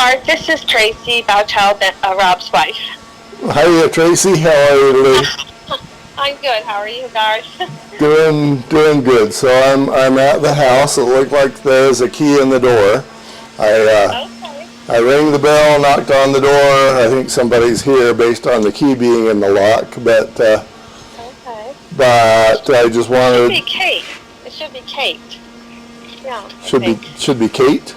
Garth. This is Tracy Bowchild, Rob's wife. Hiya, Tracy. How are you today? I'm good. How are you, Garth? Doing good. So I'm at the house. It looked like there's a key in the door. I rang the bell, knocked on the door. I think somebody's here based on the key being in the lock, but I just wanted. It should be Kate. It should be Kate. Yeah. Should be Kate.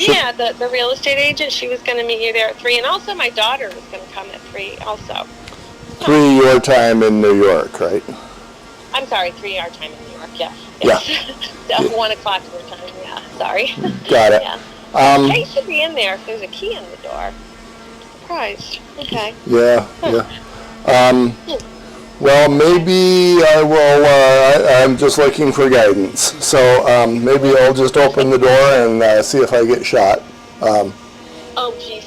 Yeah, the real estate agent. She was going to meet you there at 3, and also my daughter was going to come at 3 also. 3 your time in New York, right? I'm sorry, 3 our time in New York. Yes. Yeah. 1 o'clock your time. Yeah. Sorry. Got it. Yeah. Kate should be in there if there's a key in the door. Surprised. Okay. Yeah. Well, maybe I will. I'm just looking for guidance. So maybe I'll just open the door and see if I get shot. Oh, geez.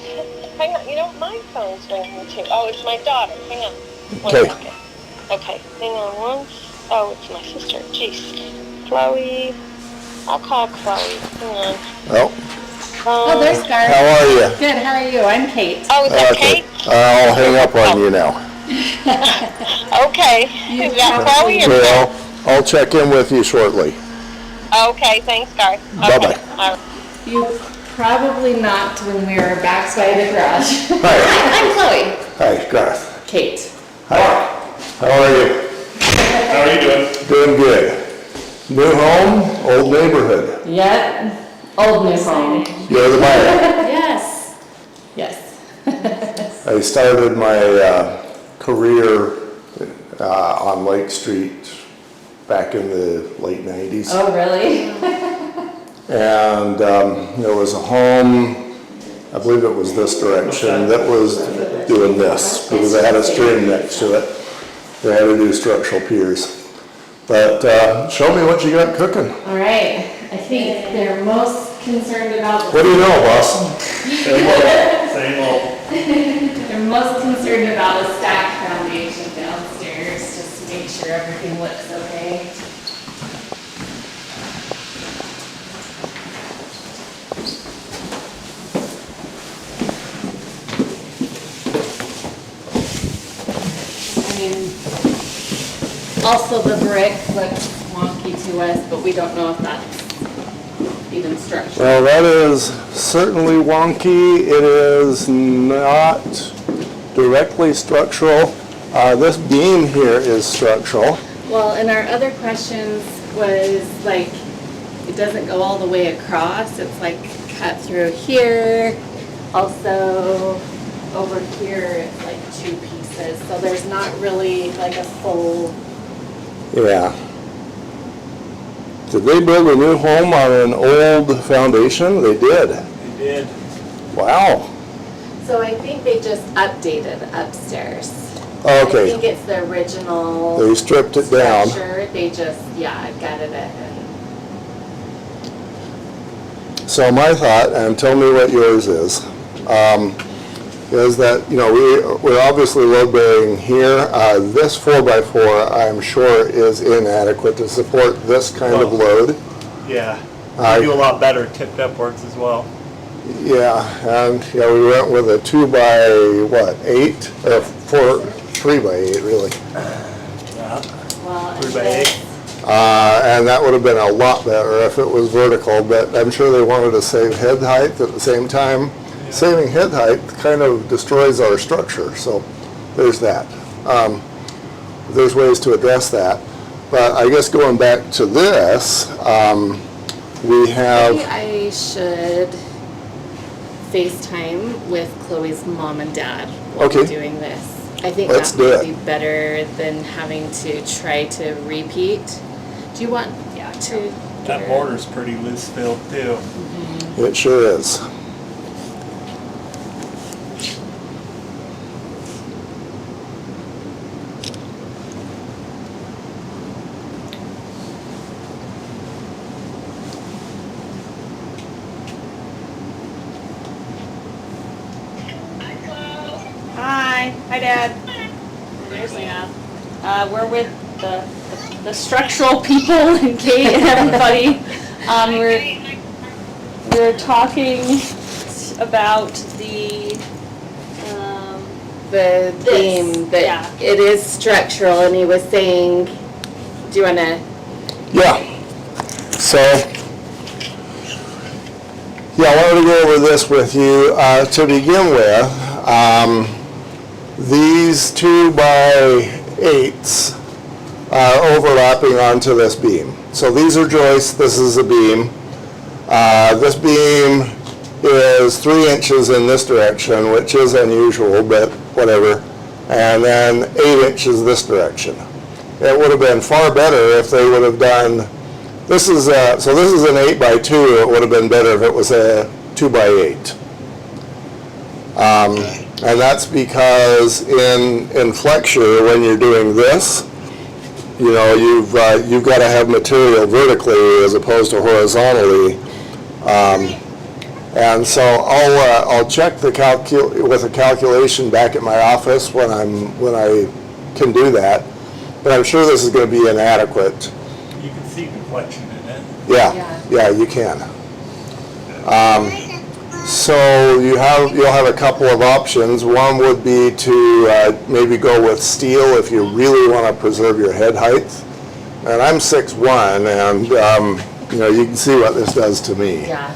Hang on. You know, my phone's ringing too. Oh, it's my daughter. Hang on. Okay. Okay. Hang on one. Oh, it's my sister. Jeez. Chloe. I'll call Chloe. Hang on. Oh, there's Garth. how are you? Good, how are you? I'm Kate. Oh, is that Kate? I'll hang up on you now. Okay. Is that Chloe or So I'll check in with you shortly. Okay, thanks, Garth. Okay. Bye-bye. All right. You probably knocked when we were back by the garage. Hi. I'm Chloe. Hi, Garth. Kate. Hi. How are you? How are you doing? Doing good. New home, old neighborhood. Yep. Old new home. You're the buyer. Yes. Yes. I started my career on Lake Street back in the late 90s. Oh, really? And there was a home, I believe it was this direction, that was doing this because they had a stream next to it. They had to do structural piers. But show me what you got cooking. All right. I think they're most concerned about. What do you know, boss? Same old. They're most concerned about a stacked foundation downstairs, just to make sure everything looks okay. I mean, also the brick looks wonky to us, but we don't know if that's even structural. Well, that is certainly wonky. It is not directly structural. This beam here is structural. Well, and our other questions was like, it doesn't go all the way across. It's like cut through here. Also, over here, it's like 2 pieces. So there's not really like a full. Yeah. Did they build a new home on an old foundation? They did. They did. Wow. So I think they just updated upstairs. Okay. I think it's the original. They stripped it down. Structure. They just, gutted it. So my thought, and tell me what yours is that, we're obviously load bearing here. This 4x4, I'm sure, is inadequate to support this kind of load. Yeah. We do a lot better tipped upwards as well. Yeah, and we went with a 2x8 or 3x8 really. Yeah. Well, 3x8. And that would have been a lot better if it was vertical, but I'm sure they wanted to save head height at the same time. Yeah. Saving head height kind of destroys our structure, so there's that. There's ways to address that. But I guess going back to this, we have... Maybe I should FaceTime with Chloe's mom and dad while we're doing this. I think that would be better than having to try to repeat. Do you want to? That border's pretty loose filled too. Mm-hmm. It sure is. Hi, Dad. There's Leanna. We're with the structural people and Kate and everybody. We're talking about the, The This, theme, that yeah. it is structural, and he was saying, do you wanna, Yeah. So, yeah, I wanted to go over this with you. To begin with, these 2x8s are overlapping onto this beam. So these are joists, this is a beam. This beam is 3 inches in this direction, which is unusual, but whatever. And then 8 inches this direction. It would have been far better if they would have done, this is so this is an 8x2, it would have been better if it was a 2x8. And that's because in flexure, when you're doing this, you know, you've got to have material vertically as opposed to horizontally. And so I'll check with a calculation back at my office when I can do that. But I'm sure this is going to be inadequate. You can see deflection in it. Yeah, you can. So you'll have a couple of options. One would be to maybe go with steel if you really want to preserve your head height. And I'm 6'1", and you know, you can see what this does to me. yeah,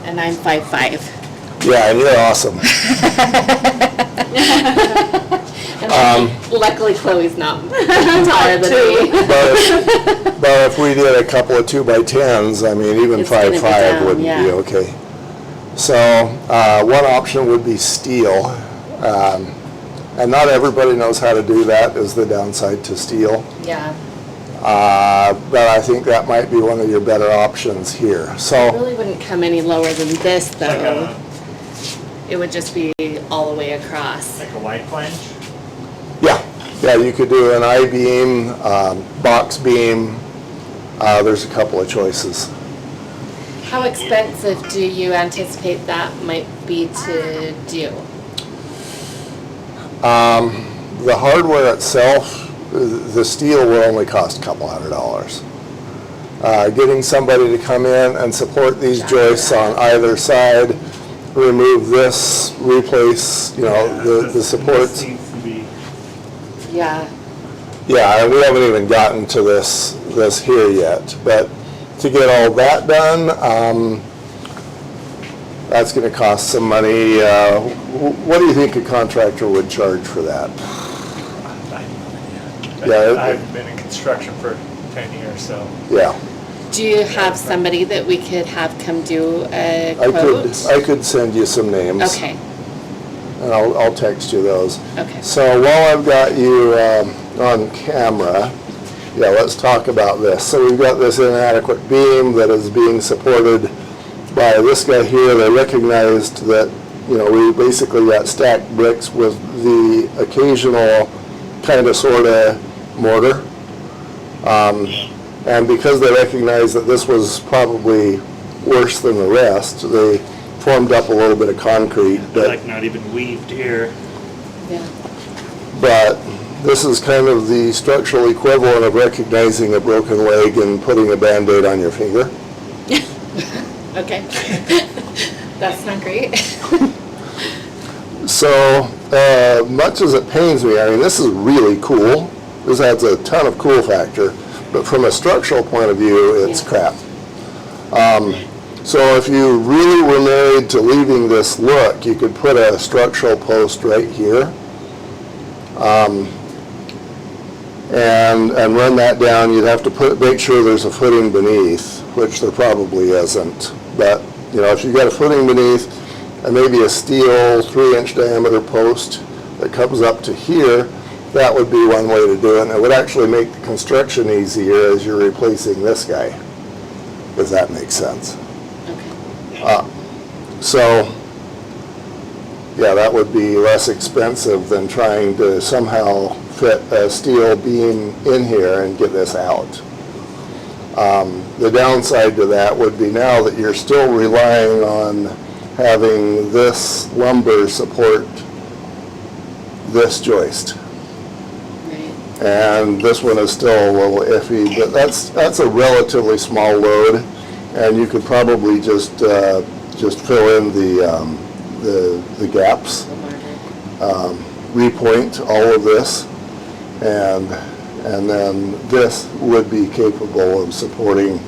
and I'm 5'5". Yeah, and you're awesome. Luckily Chloe's not taller than me. But if we did a couple of 2x10s, I mean, even It's gonna be 5'5" down, wouldn't yeah. be okay. So one option would be steel. And not everybody knows how to do that, is the downside to steel. Yeah, But I think that might be one of your better options here. it So, really wouldn't come any lower than this Like though. a, It would just be all the way across. like a wide flange. yeah, you could do an I-beam, box beam. There's a couple of choices. How expensive do you anticipate that might be to do? The hardware itself, the steel will only cost a couple $100. Getting somebody to come in and support these joists on either side, remove this, replace, you know, the This supports. needs to be, Yeah, Yeah, and we haven't even gotten to this here yet, but to get all that done, that's gonna cost some money. What do you think a contractor would charge for that? Yeah, I've been in construction for 10 years, so. Yeah, do you have somebody that we could have come do a I quote? could send you some names. Okay, And I'll text you those. okay. So while I've got you on camera, yeah, let's talk about this. So we've got this inadequate beam that is being supported by this guy here. They recognized that, you know, we basically got stacked bricks with the occasional kind of sort of mortar. And because they recognized that this was probably worse than the rest, they formed up a little bit of concrete. Like not even weaved here. Yeah, But this is kind of the structural equivalent of recognizing a broken leg and putting a Band-Aid on your finger. okay. That's not great. So, much as it pains me, I mean, this is really cool. This adds a ton of cool factor, but from a structural point of view, it's Yeah. crap. So if you really were married to leaving this look, you could put a structural post right here. And run that down. You'd have to make sure there's a footing beneath, which there probably isn't. But, you know, if you've got a footing beneath and maybe a steel 3-inch diameter post that comes up to here, that would be one way to do it. And it would actually make the construction easier as you're replacing this guy, if that makes sense. Okay. So, yeah, that would be less expensive than trying to somehow fit a steel beam in here and get this out. The downside to that would be now that you're still relying on having this lumber support this joist. Right. And this one is still a little iffy, but that's a relatively small load, and you could probably just fill in the gaps, repoint all of this, and then this would be capable of supporting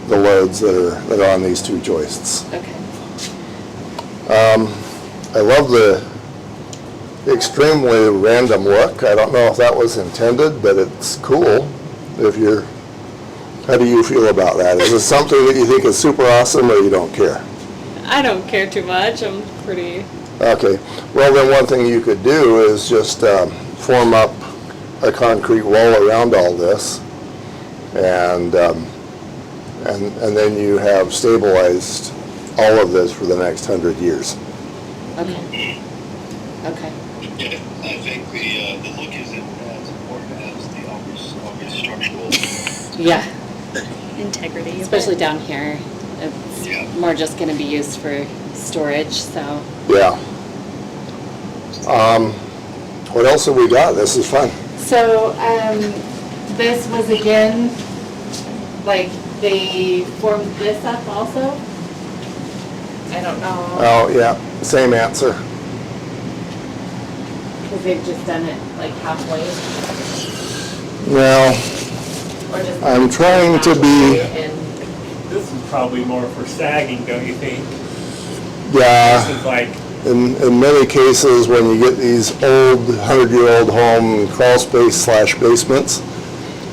the loads that are on these two joists. Okay. I love the extremely random look. I don't know if that was intended, but it's cool. How do you feel about that? Is it something that you think is super awesome, or you don't care? I don't care too much. I'm pretty. Okay, well then one thing you could do is just form up a concrete wall around all this, and then you have stabilized all of this for the next 100 years. Okay. Okay. Yeah, I think the look isn't as important as the obvious structural. Yeah, Integrity. especially down here. It's Yeah. more just going to be used for storage, so. Yeah. What else have we got? This is fun. So, this was again, like, they formed this up also? I don't know, Oh, yeah, same answer. because they've just done it like halfway, Well, or just. I'm trying to be- And, This is probably more for sagging, don't you think? yeah, This is like, in many cases, when you get these old 100-year-old home crawl space / basements,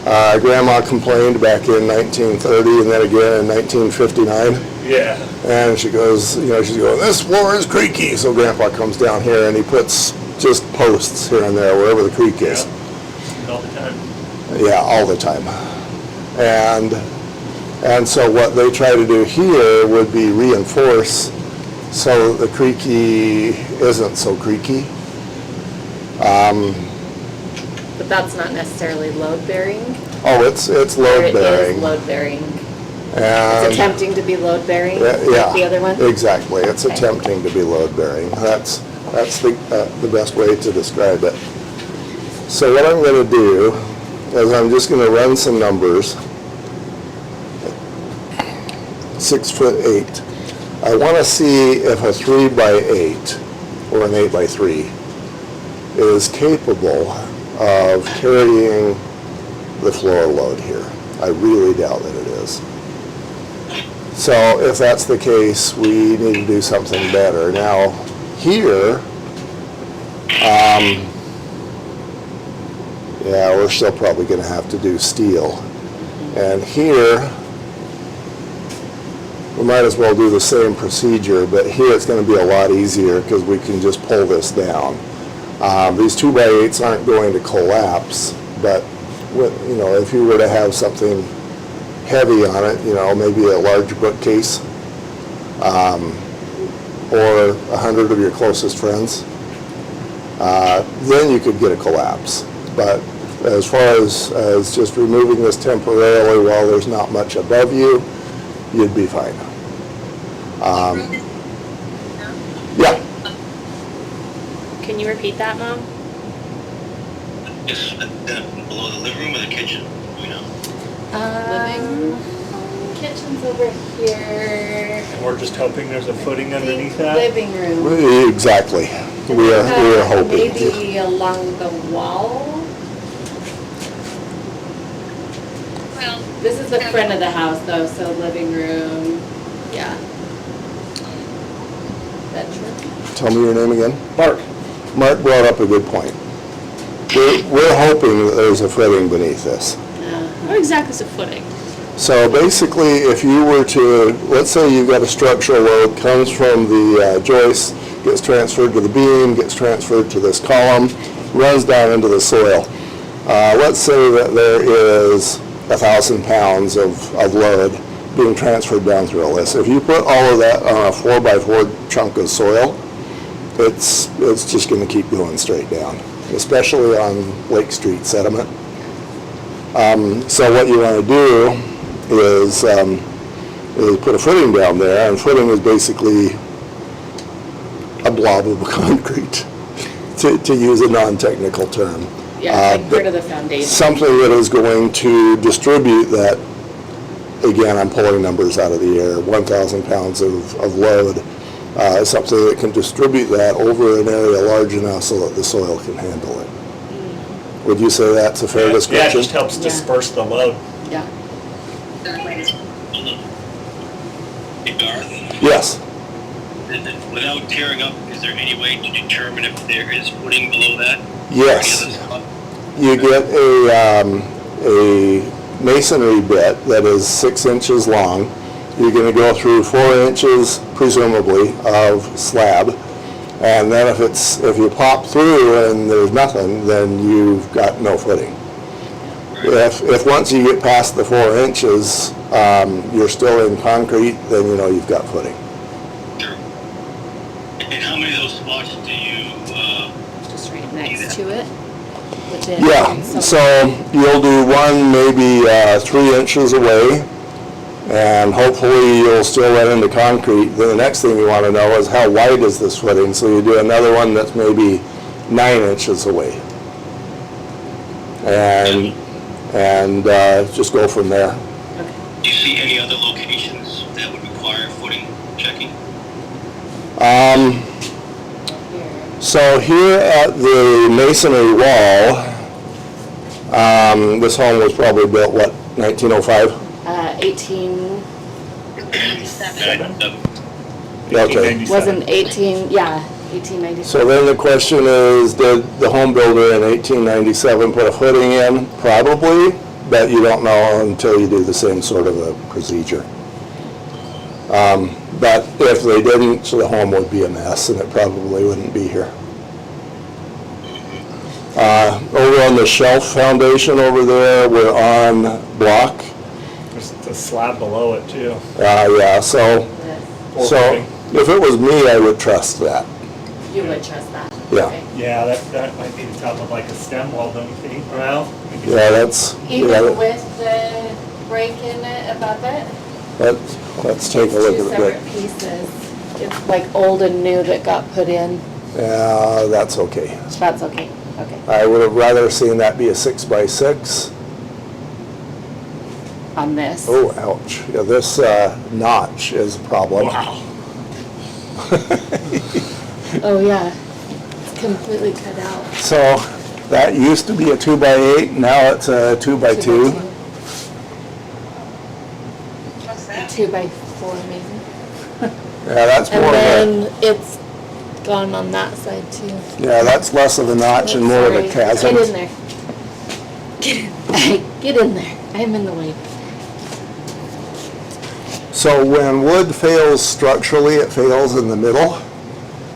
Grandma complained back in 1930 and then again in 1959. yeah. And she goes, she's going, this floor is creaky. So Grandpa comes down here and he puts just posts here and there wherever the creek is. All the time. Yeah, all the time. And so what they try to do here would be reinforce so the creaky isn't so creaky. but that's not necessarily load bearing? Oh, it's Or load it bearing. is load bearing? And It's attempting to be load bearing, yeah, like the other one? exactly. It's Okay. attempting to be load bearing. That's the best way to describe it. So what I'm going to do is I'm just going to run some numbers. 6'8". I want to see if a 3x8 or an 8x3 is capable of carrying the floor load here. I really doubt that it is. So if that's the case, we need to do something better. Now, here, yeah, we're still probably going to have to do steel. And here, we might as well do the same procedure, but here it's going to be a lot easier because we can just pull this down. These 2x8s aren't going to collapse, but if you were to have something heavy on it, maybe a large bookcase, or 100 of your closest friends, then you could get a collapse. But as far as just removing this temporarily while there's not much above you, you'd be fine. Yeah, Can you repeat that, Mom? Is that below the living room or the kitchen? We know. Kitchen's over here. And we're just hoping there's a footing underneath that? Living room. exactly. We are hoping. Maybe along the wall. Well, This is the front of the house though, so living room, yeah. Bedroom. Tell me your name again. Mark. Mark brought up a good point. We're hoping that there's a footing beneath this. What exactly is a footing? So basically, if you were to, let's say you've got a structural load, comes from the joist, gets transferred to the beam, gets transferred to this column, runs down into the soil. Let's say that there is 1,000 pounds of load being transferred down through all this. If you put all of that on a 4x4 chunk of soil, it's just going to keep going straight down, especially on Lake Street sediment. So what you want to do is put a footing down there, and footing is basically a blob of concrete, to use a non-technical term. Yeah, it's like part of the foundation. Something that is going to distribute that, again, I'm pulling numbers out of the air, 1,000 pounds of load something that can distribute that over an area large enough so that the soil can handle it. Would you say that's a fair Yeah, it description? just helps disperse the load. Yeah. Hey, Garth, Yes. without tearing up, is there any way to determine if there is footing below that? Yes. Any other spot? You get a masonry bit that is 6 inches long. You're going to go through 4 inches, presumably, of slab. And then if you pop through and there's nothing, then you've got no footing. If once you get past the 4 inches, you're still in concrete, then you know you've got footing. Sure. And how many of those spots do you, Just right next to it. Within Yeah, some- so you'll do one maybe 3 inches away, and hopefully you'll still run into concrete. Then the next thing you want to know is how wide is this footing? So you do another one that's maybe 9 inches away. And just go from there. do you see any other locations that would require footing checking? So here at the masonry wall, this home was probably built, what, 1905? 1897. Okay. Wasn't 1897. So then the question is, did the home builder in 1897 put a footing in? Probably, but you don't know until you do the same sort of a procedure. But if they didn't, so the home would be a mess and it probably wouldn't be here. Over on the shelf foundation over there, we're on block. There's a slab below it too. Yeah, so if it was me, I would trust that. You would trust that? Yeah. Okay. Yeah, that might be the top of like a stem wall, don't you think? Well, maybe Yeah, that's, Even yeah, with the break in it above it? let's take a look Two at separate it. pieces. It's like old and new that got put in. Yeah, that's okay. That's okay, okay. I would have rather seen that be a 6x6. On this? Oh, ouch. Yeah, this notch is a problem. wow. Oh, yeah. It's completely cut out. So that used to be a 2x8, now it's a 2x2. 2x4 maybe. Yeah, that's more And of a, then it's gone on that side too. yeah, that's less of a notch and more of a Sorry. chasm. Get in there. Get in there. I'm in the way. So when wood fails structurally, it fails in the middle.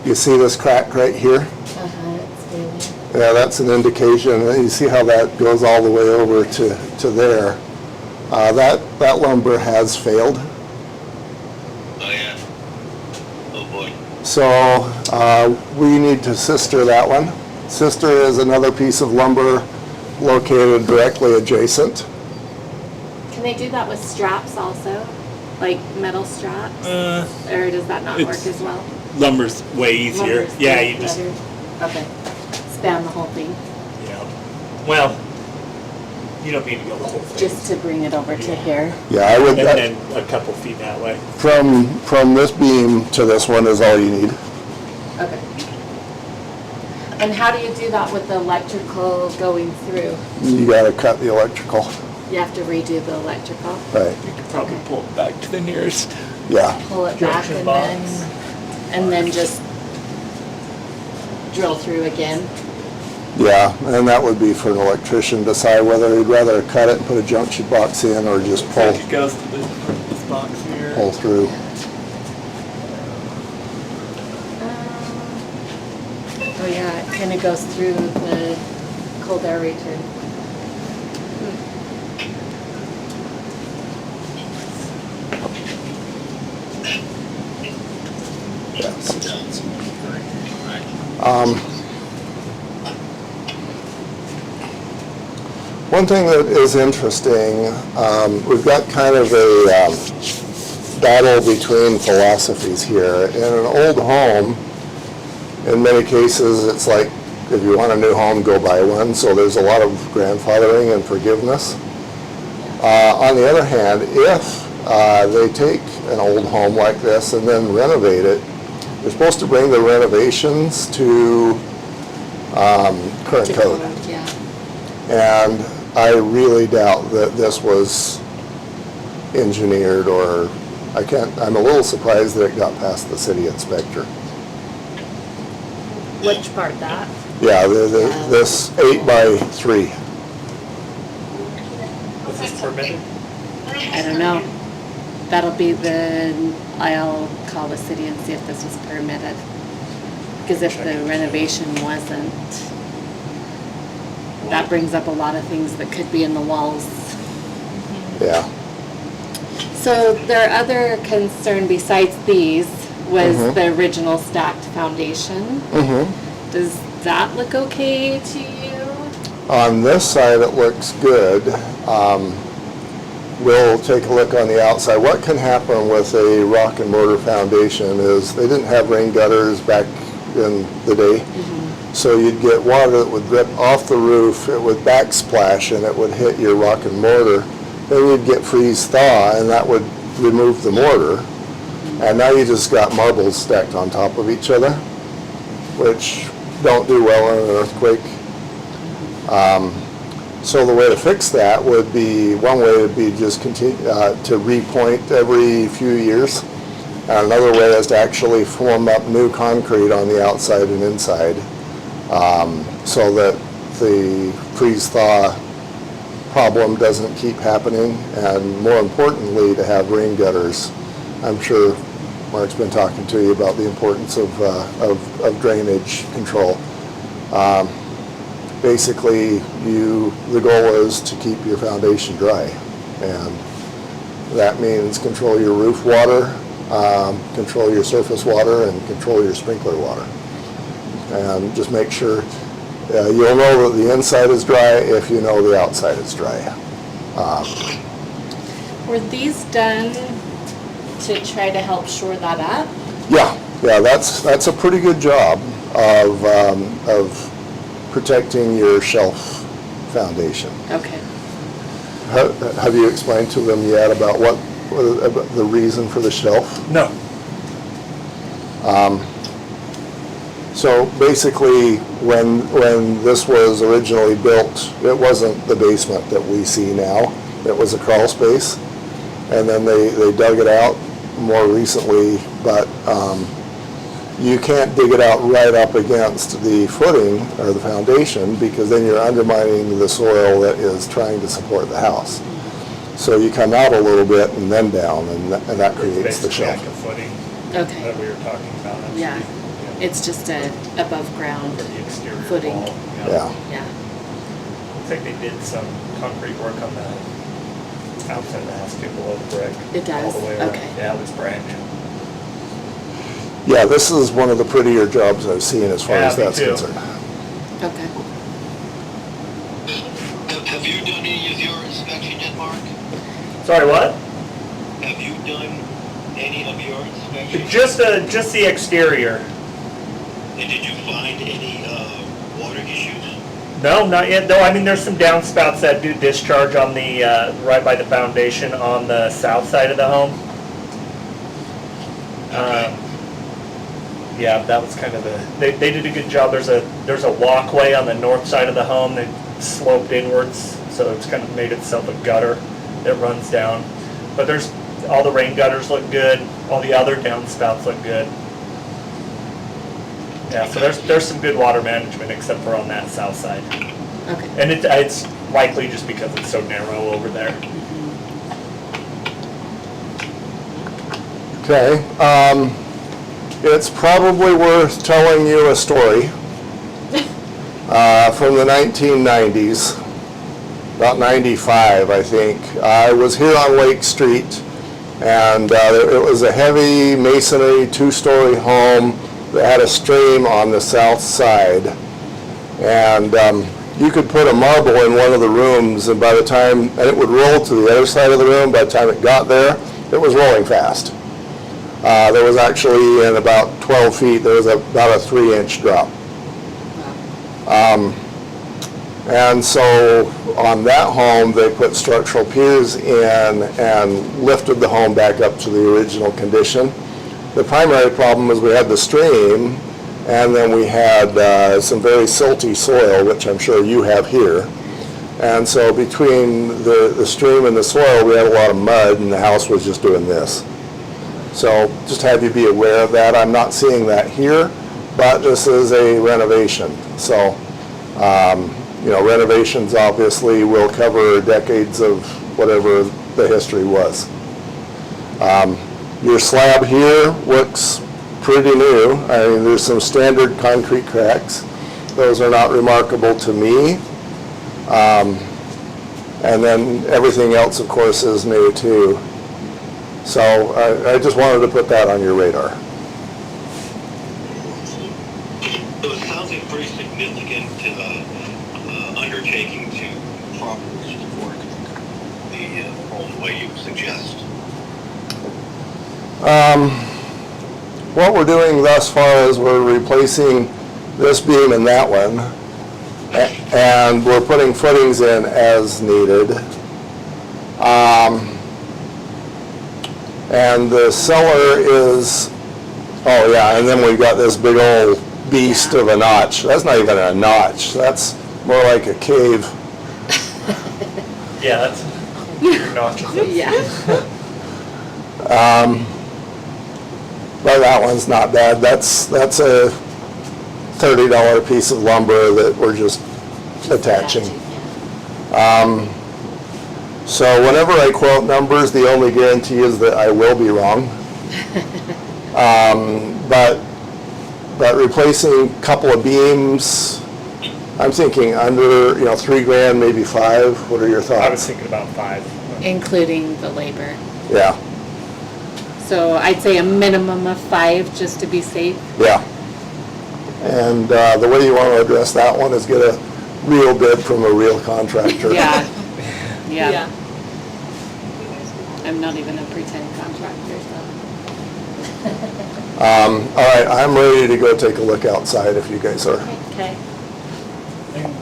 You see this crack right here? It's failing. Yeah, that's an indication. You see how that goes all the way over to there. That lumber has failed. Oh, yeah. Oh, boy. So we need to sister that one. Sister is another piece of lumber located directly adjacent. Can they do that with straps also? Like metal straps? Uh, Or does that not work it's- as well? Lumber's way easier. Lumber's Yeah, better. you just, Okay. Span the whole thing, yeah. Well, you don't need to go the whole thing. just to bring it over to here. Yeah, I would, And then a couple feet that way. from this beam to this one is all you need. Okay. And how do you do that with the electrical going through? You gotta cut the electrical. You have to redo the electrical, Right, You could probably Okay. pull it back to the nearest. yeah. pull it back Junction and then just drill through again. Yeah, and that would be for an electrician to decide whether he'd rather cut it and put a junction box in or just I think it pull goes to this box here. through. Oh yeah, it kind of goes through the cold air return. Yes. One thing that is interesting, we've got kind of a battle between philosophies here. In an old home, in many cases, it's like, if you want a new home, go buy one. So there's a lot of grandfathering and forgiveness. On the other hand, if they take an old home like this and then renovate it, they're supposed to bring the renovations to current To code. yeah. And I really doubt that this was engineered, or I'm a little surprised that it got past the city inspector. Which part, that? Yeah, this 8x3. Was this permitted? I don't know. That'll be I'll call the city and see if this was permitted. Because if the renovation wasn't, that brings up a lot of things that could be in the walls. Yeah. So their other concern besides these was Mhm. the original stacked foundation. Mm-hmm. Does that look okay to you? On this side, it looks good. We'll take a look on the outside. What can happen with a rock and mortar foundation is they didn't have rain gutters back in the day. So you'd get water that would drip off the roof, it would backsplash, and it would hit your rock and mortar. Then you'd get freeze thaw, and that would remove the mortar. And now you just got marbles stacked on top of each other, which don't do well in an earthquake. So the way to fix that would be, one way would be just continue to repoint every few years. And another way is to actually form up new concrete on the outside and inside, so that the freeze-thaw problem doesn't keep happening, and more importantly, to have rain gutters. I'm sure Mark's been talking to you about the importance of drainage control. Basically, the goal is to keep your foundation dry, and that means control your roof water, control your surface water, and control your sprinkler water. And just make sure you'll know that the inside is dry if you know the outside is dry. Were these done to try to help shore that up? Yeah, that's a pretty good job of protecting your shelf foundation. Okay. Have you explained to them yet about about the reason for the shelf? No. So basically, when this was originally built, it wasn't the basement that we see now. It was a crawl space, and then they dug it out more recently, but you can't dig it out right up against the footing or the foundation, because then you're undermining the soil that is trying to support the house. So you come out a little bit and then down, and that creates the Basically shelf. like a footing Okay. that we were talking about. Yeah. It's just a above ground For the exterior footing. wall. Yeah. Yeah. Looks like they did some concrete work on the outside of the house too, below the brick. It does? All the way around. Okay. Yeah, it was brand new. Yeah, this is one of the prettier jobs I've seen as far as Yeah, me that's too. concerned. Okay. Have you done any of your inspection yet, Mark? Sorry, what? Have you done any of your inspection? Just the exterior. And did you find any water issues? No, not yet. Though, I mean, there's some downspouts that do discharge on the, right by the foundation on the south side of the home. Yeah, that was kind of they did a good job. There's a walkway on the north side of the home that sloped inwards, so it's kind of made itself a gutter that runs down. But all the rain gutters look good. All the other downspouts look good. Yeah, so there's some good water management, except for on that south side. Okay. And it's likely just because it's so narrow over there. Okay, it's probably worth telling you a story from the 1990s, about 95, I think. I was here on Lake Street, and it was a heavy masonry two-story home that had a stream on the south side. And you could put a marble in one of the rooms, and by the time, and it would roll to the other side of the room, by the time it got there, it was rolling fast. There was actually, in about 12 feet, there was about a 3-inch drop. And so on that home, they put structural piers in and lifted the home back up to the original condition. The primary problem was we had the stream, and then we had some very silty soil, which I'm sure you have here. And so between the stream and the soil, we had a lot of mud, and the house was just doing this. So just have you be aware of that. I'm not seeing that here, but this is a renovation. So, you know, renovations obviously will cover decades of whatever the history was. Your slab here looks pretty new. I mean, there's some standard concrete cracks. Those are not remarkable to me. And then everything else, of course, is new too. So I just wanted to put that on your radar. So it sounds like a pretty significant undertaking to properly support the home the way you suggest. What we're doing thus far is we're replacing this beam and that one, and we're putting footings in as needed. And the cellar is, oh yeah, and then we've got this big old beast of a notch. That's not even a notch. That's more like a cave. Yeah, that's your notches. Yeah. But that one's not bad. That's a $30 piece of lumber that we're just attaching. So whenever I quote numbers, the only guarantee is that I will be wrong. But replacing a couple of beams, I'm thinking under, you know, $3,000, maybe $5,000. What are your thoughts? I was thinking about 5. Including the labor. Yeah, So I'd say a minimum of 5 just to be safe. yeah. And the way you want to address that one is get a real bid from a real contractor. Yeah. Yeah. I'm not even a pretend contractor, so. All right, I'm ready to go take a look outside if you guys are. Okay. And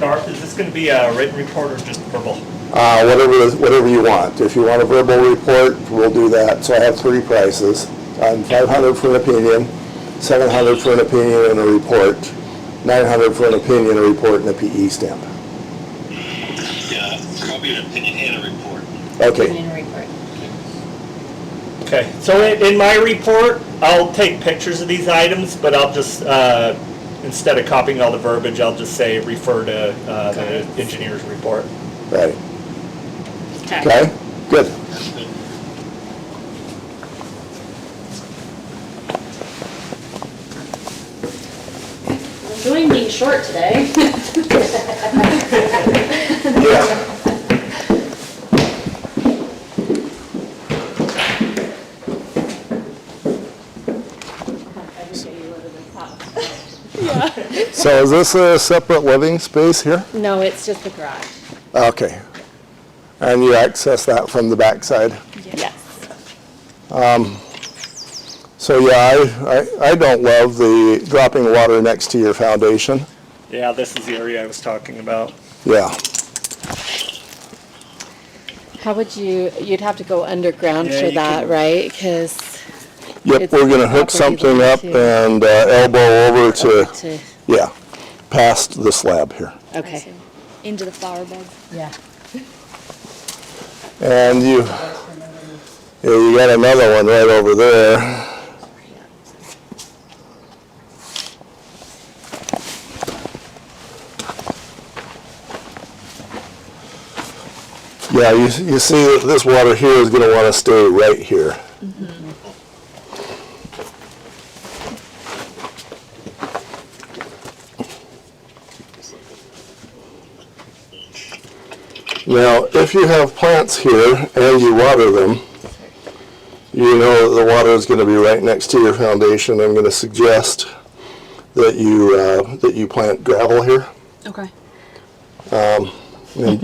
Garth, is this going to be a written report or just verbal? Whatever you want. If you want a verbal report, we'll do that. So I have 3 prices. $500 for an opinion, $700 for an opinion and a report, $900 for an opinion, a report, and a PE stamp. Yeah, probably an opinion and a report. Okay. Opinion report. Okay, so in my report, I'll take pictures of these items, but I'll just, instead of copying all the verbiage, I'll just say refer to the engineer's report. Right. Okay, good. I'm enjoying being short today. Yeah. So is this a separate living space here? No, it's just the garage. Okay. And you access that from the backside? Yes. So yeah, I don't love the dropping water next to your foundation. Yeah, this is the area I was talking about. Yeah. How would you'd have to go underground Yeah, for you that, can- right? Because Yep, It's we're gonna hook property something line up too. and elbow over to, yeah, past the slab here. okay. Into the flower bed. Yeah. And you got another one right over there. Yeah, you see that this water here is gonna wanna stay right here. Now, if you have plants here and you water them, you know that the water is going to be right next to your foundation. I'm going to suggest that you plant gravel here. Okay. And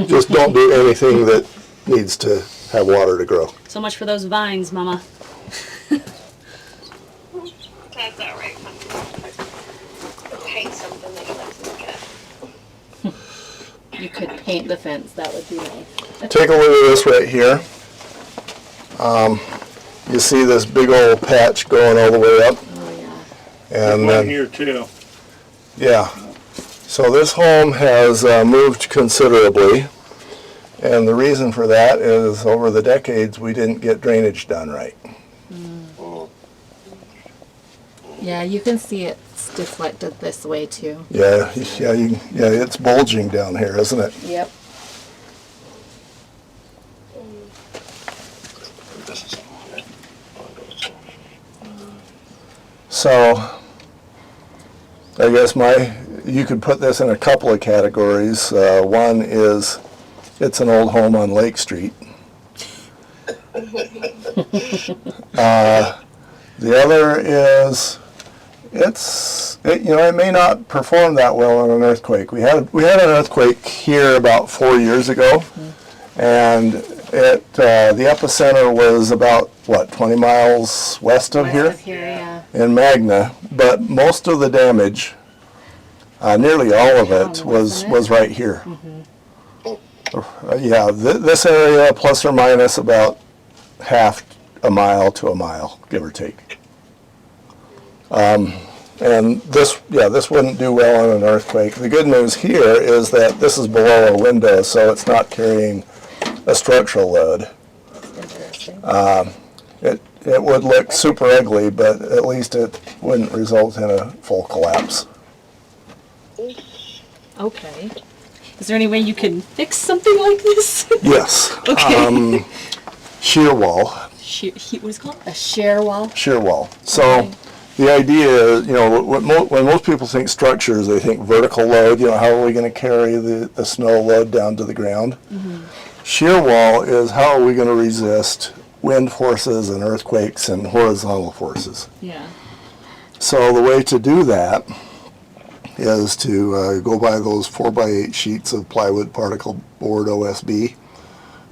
just don't do anything that needs to have water to grow. So much for those vines, Mama. That's all right. Paint something that you like to look at. You could paint the fence, that would be nice. Take a look at this right here. you see this big old patch going all the way up. Oh, yeah. And One then, here too. yeah. So this home has moved considerably. And the reason for that is over the decades, we didn't get drainage done right. Yeah, you can see it's deflected this way too. Yeah, it's bulging down here, isn't it? Yep. So, I guess you could put this in a couple of categories. One is, it's an old home on Lake Street. The other is, it may not perform that well on an earthquake. We had an earthquake here about 4 years ago, and the epicenter was about 20 miles west of here Yeah. in Magna, but most of the damage, nearly all of it, was right here. Yeah, this area plus or minus about half a mile to a mile, give or take. And this wouldn't do well on an earthquake. The good news here is that this is below a window, so it's not carrying a structural load. Interesting. It would look super ugly, but at least it wouldn't result in a full collapse. Okay. Is there any way you can fix something like this? Yes. Okay. Shear wall. What is it called? A shear wall? Shear wall. So the idea is, when most people think structures, they think vertical load. How are we going to carry the snow load down to the ground? Shear wall is how are we going to resist wind forces and earthquakes and horizontal forces. Yeah. So the way to do that is to go buy those 4x8 sheets of plywood particle board OSB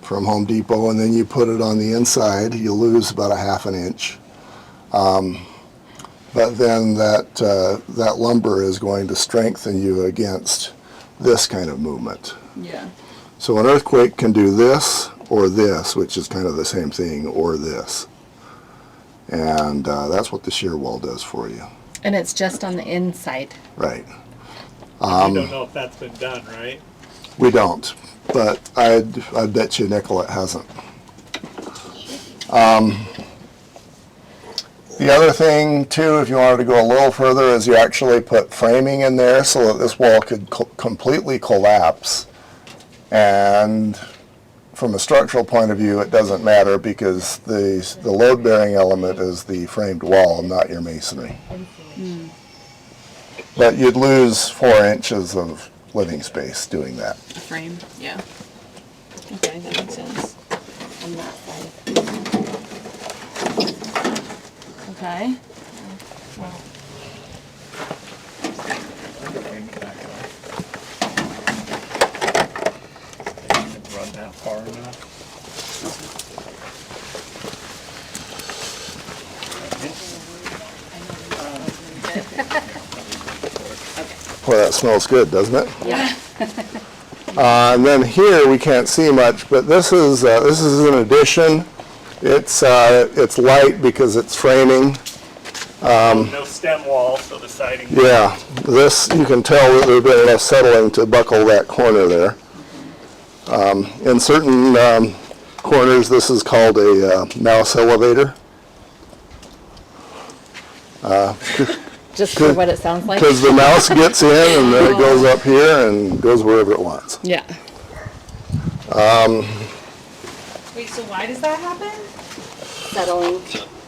from Home Depot, and then you put it on the inside. You lose about a half an inch. But then that lumber is going to strengthen you against this kind of movement. Yeah. So an earthquake can do this or this, which is kind of the same thing, or this. And that's what the shear wall does for you. And it's just on the inside. Right. We don't know if that's been done, right? We don't, but I'd bet you nickel it hasn't. The other thing, too, if you wanted to go a little further, is you actually put framing in there so that this wall could completely collapse. And from a structural point of view, it doesn't matter because the load-bearing element is the framed wall, not your masonry. But you'd lose 4 inches of living space doing that. A frame. Yeah. Okay, that makes sense. On that side. Okay. Run that far enough. Boy, that smells good, doesn't it? Yeah. And then here we can't see much, but this is an addition. It's light because it's framing. No stem wall, so the siding. Yeah, this you can tell that there's been enough settling to buckle that corner there. In certain corners, this is called a mouse elevator. Just for what it sounds like? Because the mouse gets in and then it goes up here and goes wherever it wants. Yeah. Wait, so why does that happen? Settling.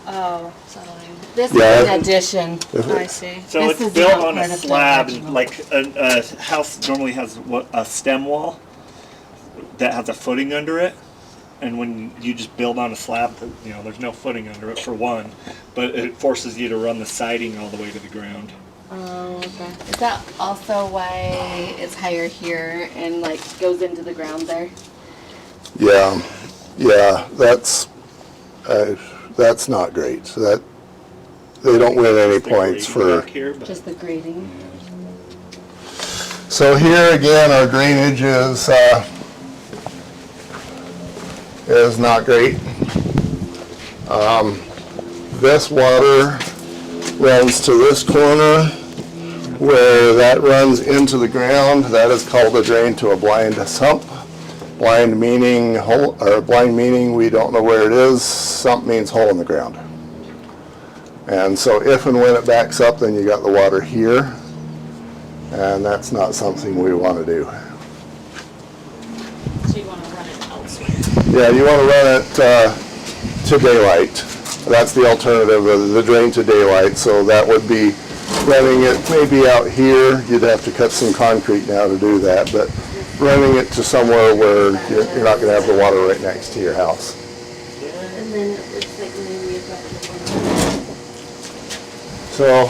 Oh, settling. This Yeah. is an addition. I see. So This it's is built not on a part of the slab, original. like a house normally has a stem wall that has a footing under it. And when you just build on a slab, there's no footing under it for one, but it forces you to run the siding all the way to the ground. Oh, okay. Is that also why it's higher here and goes into the ground there? Yeah, that's not great. So that they don't win any The points grading for. back here, but Just the grading? So here again, our drainage is not great. This water runs to this corner where that runs into the ground. That is called a drain to a blind sump. Blind meaning hole, or blind meaning we don't know where it is. Sump means hole in the ground. And so if and when it backs up, then you got the water here, and that's not something we want to do. So you want to run it elsewhere? Yeah, you want to run it to daylight. That's the alternative, the drain to daylight. So that would be running it maybe out here. You'd have to cut some concrete now to do that, but running it to somewhere where you're not going to have the water right next to your house. And then it looks like maybe you've got the So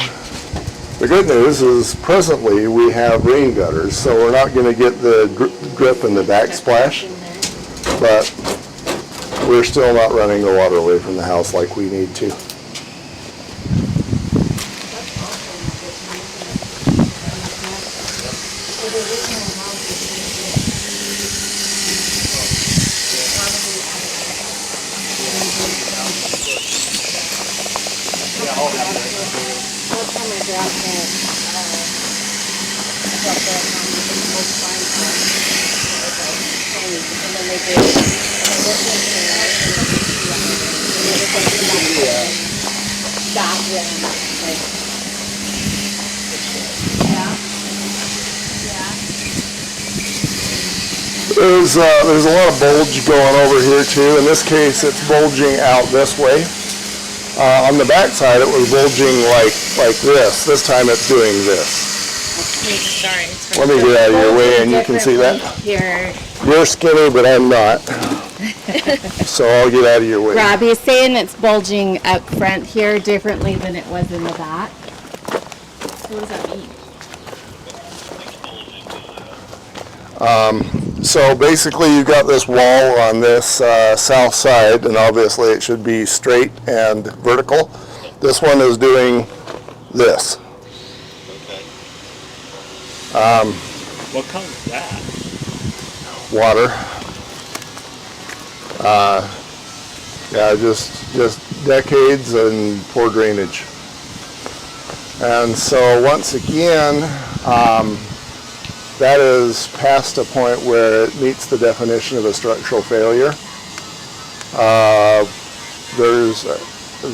the good news is presently we have rain gutters, so we're not going to get the drip and the backsplash, but we're still not running the water away from the house like we need to. There's a lot of bulge going over here too. In this case, it's bulging out this way. On the back side, it was bulging like this. This time, it's doing this. Sorry. Let me get out of your way, and you can see that. Here. You're skinny, but I'm not. So I'll get out of your way. Robbie's saying it's bulging up front here differently than it was in the back. What does that mean? So basically, you've got this wall on this south side, and obviously it should be straight and vertical. This one is doing this. What caused that? Water. Yeah, just decades and poor drainage. And so once again, that is past a point where it meets the definition of a structural failure.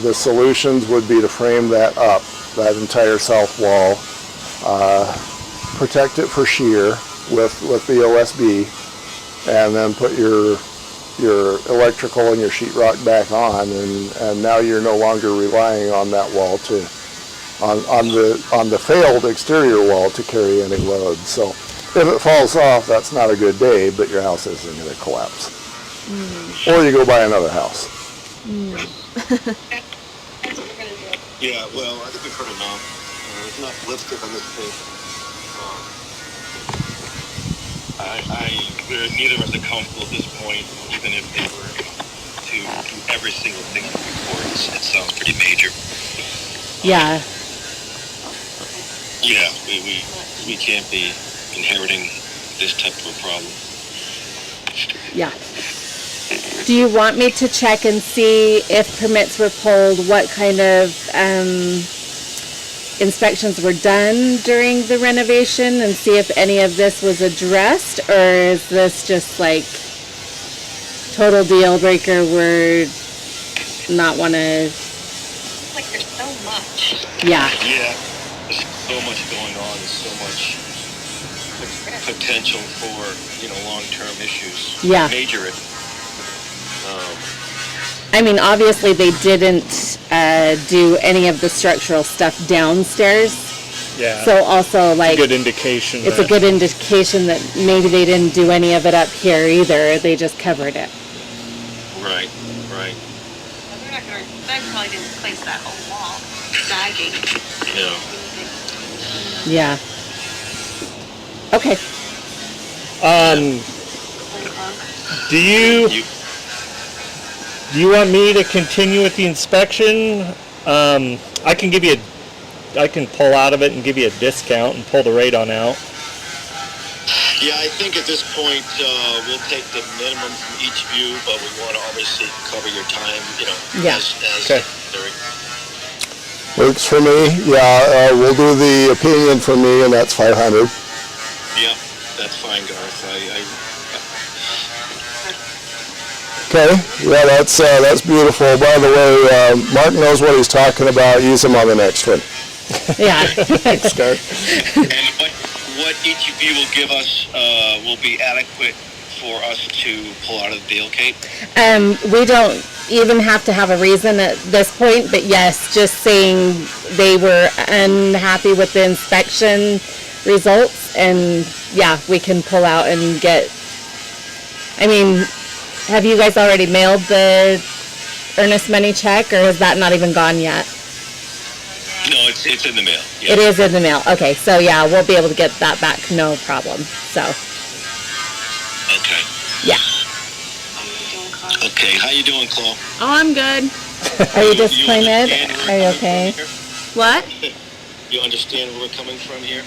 The solutions would be to frame that up, that entire south wall, protect it for shear with the OSB, and then put your electrical and your sheetrock back on, and now you're no longer relying on that wall on the failed exterior wall to carry any load. So if it falls off, that's not a good day, but your house isn't going to collapse. Or you go buy another house. Yeah, well, I think we've heard enough. It's not lipstick on this page. Neither of us are comfortable at this point, even if they were to do every single thing in the report. It sounds pretty major. Yeah. Yeah, we can't be inheriting this type of a problem. Yeah. Do you want me to check and see if permits were pulled, what kind of inspections were done during the renovation, and see if any of this was addressed, or is this just like total deal breaker, we're not want to... Like there's so much. Yeah. Yeah, there's so much going on, there's so much potential for, long-term issues. Yeah. Major. I mean, obviously they didn't do any of the structural stuff downstairs. Yeah. So also like Good indication. it's a good indication that maybe they didn't do any of it up here either. They just covered it. Right. Well, they probably didn't replace that whole wall. Sagging. Yeah. Yeah. Okay. Do you want me to continue with the inspection? I can pull out of it and give you a discount and pull the radon out. Yeah, I think at this point, we'll take the minimum from each of you, but we want to obviously cover your time, Yeah. as Okay. necessary. Works for me. Yeah, we'll do the opinion for me, and that's 500. Yeah, that's fine, Garth. Okay, yeah, that's beautiful. By the way, Mark knows what he's talking about. Use him on the next one. Yeah. Thanks, Garth. And what each of you will give us will be adequate for us to pull out of the deal, Kate? We don't even have to have a reason at this point, but yes, just saying they were unhappy with the inspection results, and yeah, we can pull out and get, I mean, have you guys already mailed the earnest money check, or has that not even gone yet? No, it's in the mail. Yeah. It is in the mail. Okay, so yeah, we'll be able to get that back, no problem. So, Okay. yeah. Okay, how you doing, Chloe? Oh, I'm good. Are you disappointed? understand where Are you we're okay? coming from What? here? You understand where we're coming from here?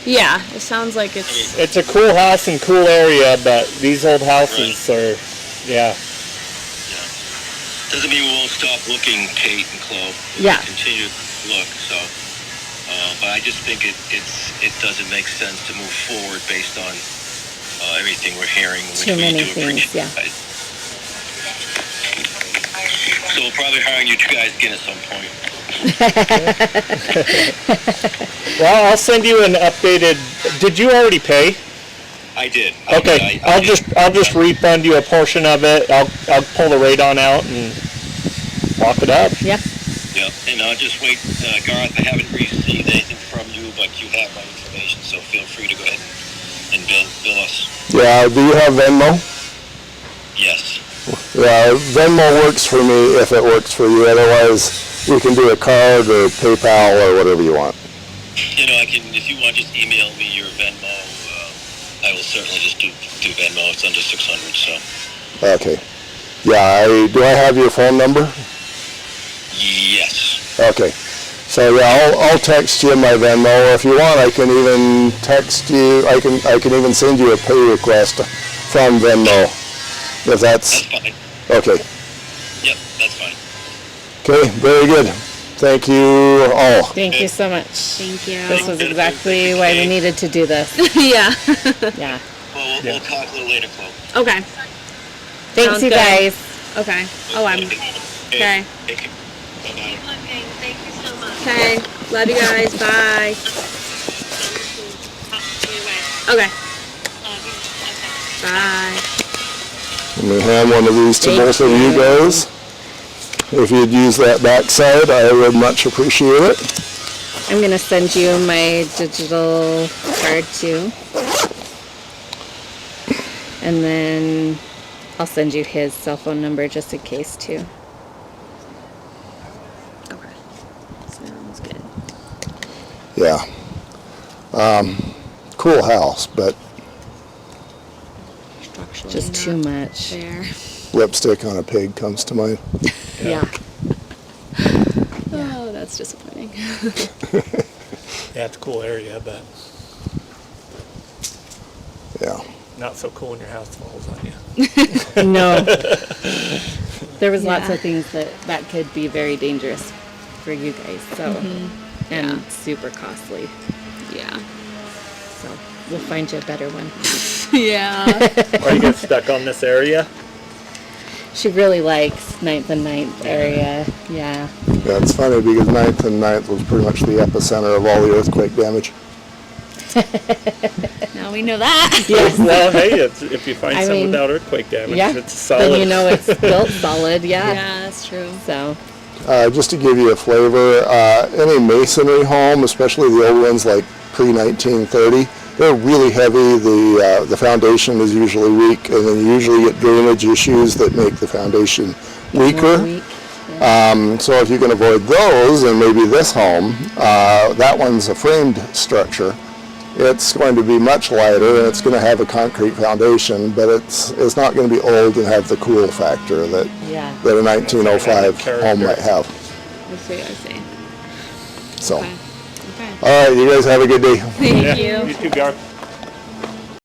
Yeah, it sounds like it's. It's a cool house and cool area, but these old houses are, yeah. Doesn't mean we won't stop looking, Kate and Chloe. Yeah. We'll continue to look, so. But I just think it doesn't make sense to move forward based on everything we're hearing. Which Too we many do things, appreciate. yeah. So we'll probably hire you two guys again at some point. Well, I'll send you an updated, did you already pay? I did. Okay, I I'll just refund you a portion of it. I'll pull the radon out and walk it up. Yep. Yeah, and I'll just wait, Garth, I haven't received anything from you, but you have my information, so feel free to go ahead and bill us. Yeah, do you have Venmo? Yes. Yeah, Venmo works for me if it works for you. Otherwise, we can do a card or PayPal or whatever you want. I can, if you want, just email me your Venmo. I will certainly just do Venmo. It's under 600, so. Okay. Yeah, do I have your phone number? Yes. Okay. So yeah, I'll text you my Venmo. If you want, I can even text you. I can even send you a pay request from Venmo. If That's that's fine. okay. Yep, that's fine. Okay, very good. Thank you all. Thank you so much. Thank you. This was exactly why we needed to do this. Yeah. Yeah. Well, we'll talk a little later, Chloe. Okay. Thanks, Sounds you good. guys. Okay. Oh, I'm. Okay. Thank you. Bye-bye. Thank you so much. Okay. Love you guys. Bye. Okay. Bye. Let me hand one of these to Thank both of you you. guys. If you'd use that backside, I would much appreciate it. I'm gonna send you my digital card too. And then I'll send you his cell phone number just in case too. Okay. Sounds good. Yeah. Cool house, but Structurally Just not too much. there. lipstick on a pig comes to mind. Yeah. Oh, that's disappointing. Yeah, it's a cool area, but Yeah. not so cool when your house falls on you. No. There was lots Yeah. of things that could be very dangerous for you guys. So and Yeah. super costly. Yeah. So we'll find you a better one. Yeah. Are you get stuck on this area? She really likes 9th and 9th area. Yeah. Yeah, it's funny because 9th and 9th was pretty much the epicenter of all the earthquake damage. Now we know that. Yes. Well, hey, if you find I some mean, without earthquake damage, Yeah. it's solid. Then you know it's built solid. Yeah. Yeah, that's true. So Just to give you a flavor, any masonry home, especially the old ones like pre-1930, they're really heavy. The foundation is usually weak, and then you usually get drainage issues that make the foundation weaker. weak. So if you can avoid those, and maybe this home, that one's a framed structure. It's going to be much lighter, and it's going to have a concrete foundation, but it's not going to be old and have the cool factor that Yeah. a 1905 home might have. I see. So, Okay. Okay. all right, you guys have a good day. Thank Yeah, you. You too, Garth.